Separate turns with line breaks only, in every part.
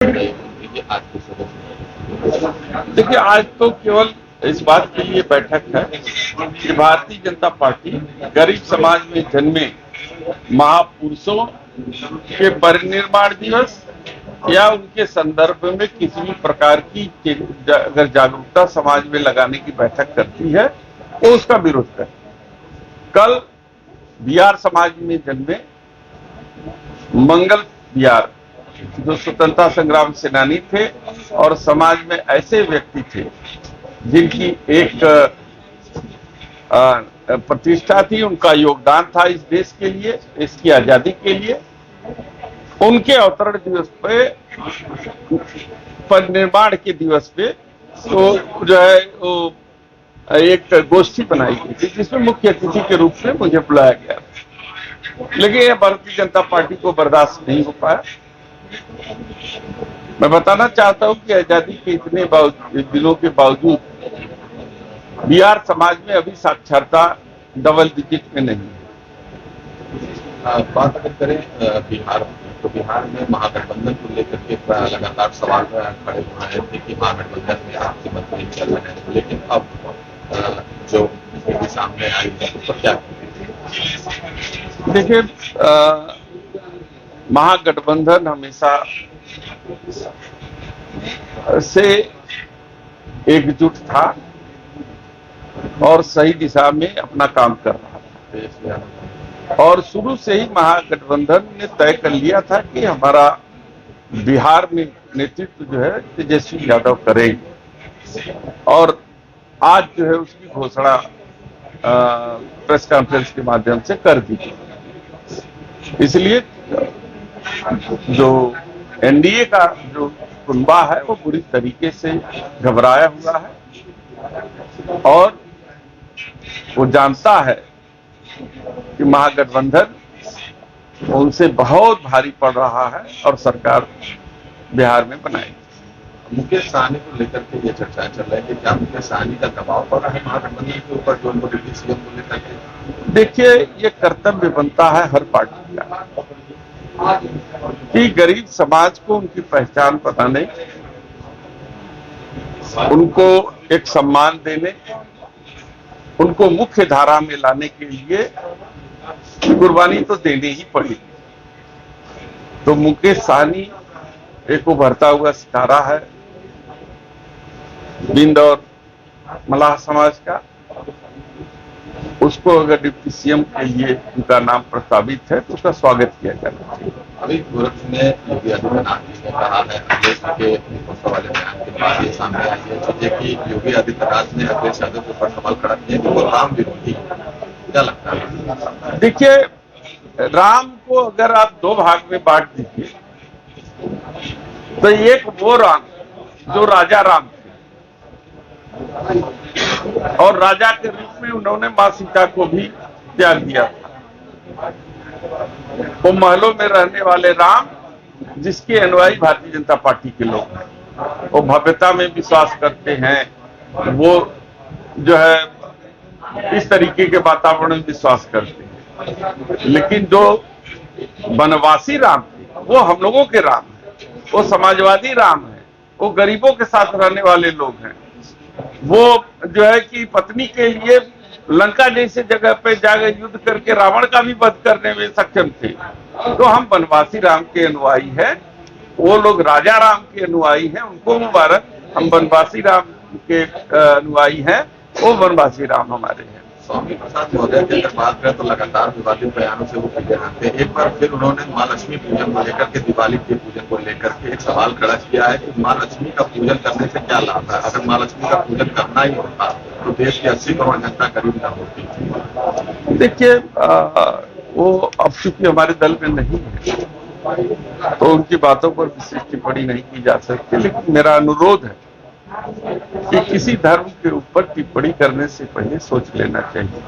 ये आज की सदस्य।
देखिए, आज तो केवल इस बात के लिए बैठक है कि भारतीय जनता पार्टी गरीब समाज में जन्मे महापुरुषों के परिनिर्वाण दिवस या उनके संदर्भ में किसी भी प्रकार की अगर जागरूकता समाज में लगाने की बैठक करती है तो उसका विरोध करती है। कल बिहार समाज में जन्मे मंगल बिहार जो स्वतंत्रता संग्राम सेनानी थे और समाज में ऐसे व्यक्ति थे जिनकी एक प्रतिष्ठा थी, उनका योगदान था इस देश के लिए, इसकी आजादी के लिए, उनके अवतरण दिवस पे, परिनिर्वाण के दिवस पे तो जो है वो एक गोष्ठी बनाई गई थी जिसमें मुख्य अतिथि के रूप में मुझे बुलाया गया, लेकिन यह भारतीय जनता पार्टी को बर्दाश्त नहीं हो पाया। मैं बताना चाहता हूं कि आजादी के इतने दिनों के बावजूद बिहार समाज में अभी साक्षरता डबल डिजिट में नहीं
है। बात अगर करें बिहार तो बिहार में महागठबंधन को लेकर के लगातार सवाल खड़े हो रहे थे कि महागठबंधन में आपके मतभेद चल रहे हैं, लेकिन अब जो स्थिति सामने आई है उस पर क्या?
देखिए, महागठबंधन हमेशा से एकजुट था और सही दिशा में अपना काम कर रहा था और शुरू से ही महागठबंधन ने तय कर लिया था कि हमारा बिहार में नेतृत्व जो है तेजस्वी यादव करेंगे और आज जो है उसकी घोषणा प्रेस कॉन्फ्रेंस के माध्यम से कर दी गई। इसलिए जो एनडीए का जो कुनबा है वो बुरी तरीके से घबराया हुआ है और वो जानता है कि महागठबंधन उनसे बहुत भारी पड़ रहा है और सरकार बिहार में बनाएगी।
मुकेश सहनी को लेकर के ये चर्चा चल रही है कि क्या मुकेश सहनी का दबाव पड़ रहा है महागठबंधन के ऊपर जो उनको डिप्टी सीएम को लेकर के?
देखिए, ये कर्तव्य बनता है हर पार्टी का कि गरीब समाज को उनकी पहचान बताने, उनको एक सम्मान देने, उनको मुख्य धारा में लाने के लिए कुर्बानी तो देनी ही पड़ेगी। तो मुकेश सहनी एक उभरता हुआ सितारा है बिंद और मलाह समाज का, उसको अगर डिप्टी सीएम के लिए उनका नाम प्रस्तावित है तो उसका स्वागत किया जाना चाहिए।
अभी गोरखपुर में योगी आदित्यनाथ जी ने कहा है अखिलेश के वाले बयान के बाद ये सामने आई है चीजें कि योगी आदित्यनाथ ने अखिलेश यादव के ऊपर सवाल खड़ा किया कि वो राम विरोधी, क्या लगता है?
देखिए, राम को अगर आप दो भाग में बांट दीजिए तो एक वो राम जो राजा राम थे और राजा के रूप में उन्होंने मां सीता को भी त्याग दिया था, वो महलों में रहने वाले राम जिसके अनुयायी भारतीय जनता पार्टी के लोग हैं, वो भव्यता में विश्वास करते हैं, वो जो है इस तरीके के वातावरण में विश्वास करते हैं। लेकिन जो वनवासी राम थे वो हम लोगों के राम हैं, वो समाजवादी राम है, वो गरीबों के साथ रहने वाले लोग हैं, वो जो है कि पत्नी के लिए लंका जैसे जगह पे जाकर युद्ध करके रावण का भी वध करने में सक्षम थे। तो हम वनवासी राम के अनुयायी हैं, वो लोग राजा राम के अनुयायी हैं, उनको मुबारक। हम वनवासी राम के अनुयायी हैं, वो वनवासी राम हमारे हैं।
स्वामी प्रसाद महोदय की अगर बात करें तो लगातार विवादित बयानों से वो पीछे रहते हैं। एक बार फिर उन्होंने माँ लक्ष्मी पूजन को लेकर के, दिवाली के पूजन को लेकर के एक सवाल खड़ा किया है कि माँ लक्ष्मी का पूजन करने से क्या लाभ है? अगर माँ लक्ष्मी का पूजन करना ही होता तो देश की 80 करोड़ जनता गरीब न होती।
देखिए, वो अब चूंकि हमारे दल में नहीं है तो उनकी बातों पर विशेष टिप्पणी नहीं की जा सकती, लेकिन मेरा अनुरोध है कि किसी धर्म के ऊपर टिप्पणी करने से पहले सोच लेना चाहिए,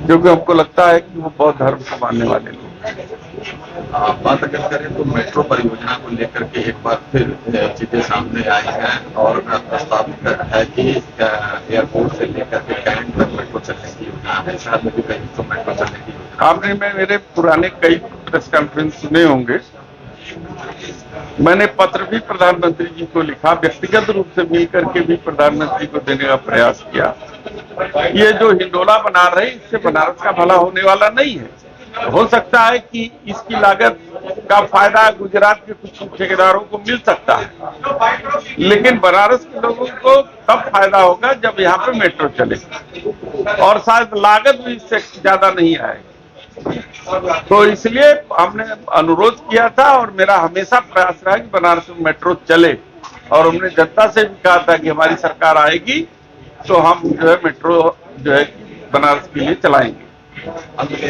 क्योंकि हमको लगता है कि वो बौद्ध धर्म को मानने वाले लोग हैं।
बात अगर करें तो मेट्रो परियोजना को लेकर के एक बार फिर चीजें सामने आई हैं और प्रस्तावित है कि एयरपोर्ट से लेकर के कैंट तक मेट्रो चलने की योजना है, शहर में भी कहीं तो मेट्रो चलने की योजना।
आपने मेरे पुराने कई प्रेस कॉन्फ्रेंस सुने होंगे मैंने पत्र भी प्रधानमंत्री जी को लिखा, व्यक्तिगत रूप से मिलकर के भी प्रधानमंत्री को देने का प्रयास किया। ये जो हिंडोला बना रहे इससे बनारस का भला होने वाला नहीं है। हो सकता है कि इसकी लागत का फायदा गुजरात के कुछ ठेकेदारों को मिल सकता है, लेकिन बनारस के लोगों को तब फायदा होगा जब यहाँ पे मेट्रो चलेगी, और शायद लागत भी इससे ज्यादा नहीं आएगी। तो इसलिए हमने अनुरोध किया था और मेरा हमेशा प्रयास रहा कि बनारस में मेट्रो चले, और हमने जनता से भी कहा था कि हमारी सरकार आएगी तो हम जो है मेट्रो जो है बनारस के लिए चलाएंगे।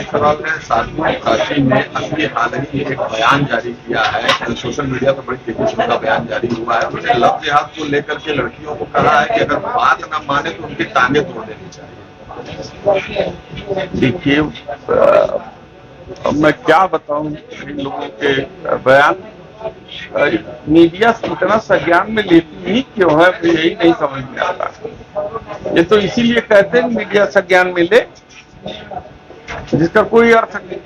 सवाल है, साधु काशी ने अभी हाल ही में एक बयान जारी किया है, सोशल मीडिया पर बड़ी तेजी से उनका बयान जारी हुआ है। उन्होंने लव जिहाद को लेकर के लड़कियों को कहा है कि अगर बात न माने तो उनकी टांगे तोड़ देनी चाहिए।
देखिए, मैं क्या बताऊं इन लोगों के बयान, मीडिया इतना संज्ञान में लेती ही क्यों है, मुझे यही नहीं समझ में आता। ये तो इसीलिए कहते हैं मीडिया संज्ञान में ले, जिसका कोई अर्थ नहीं।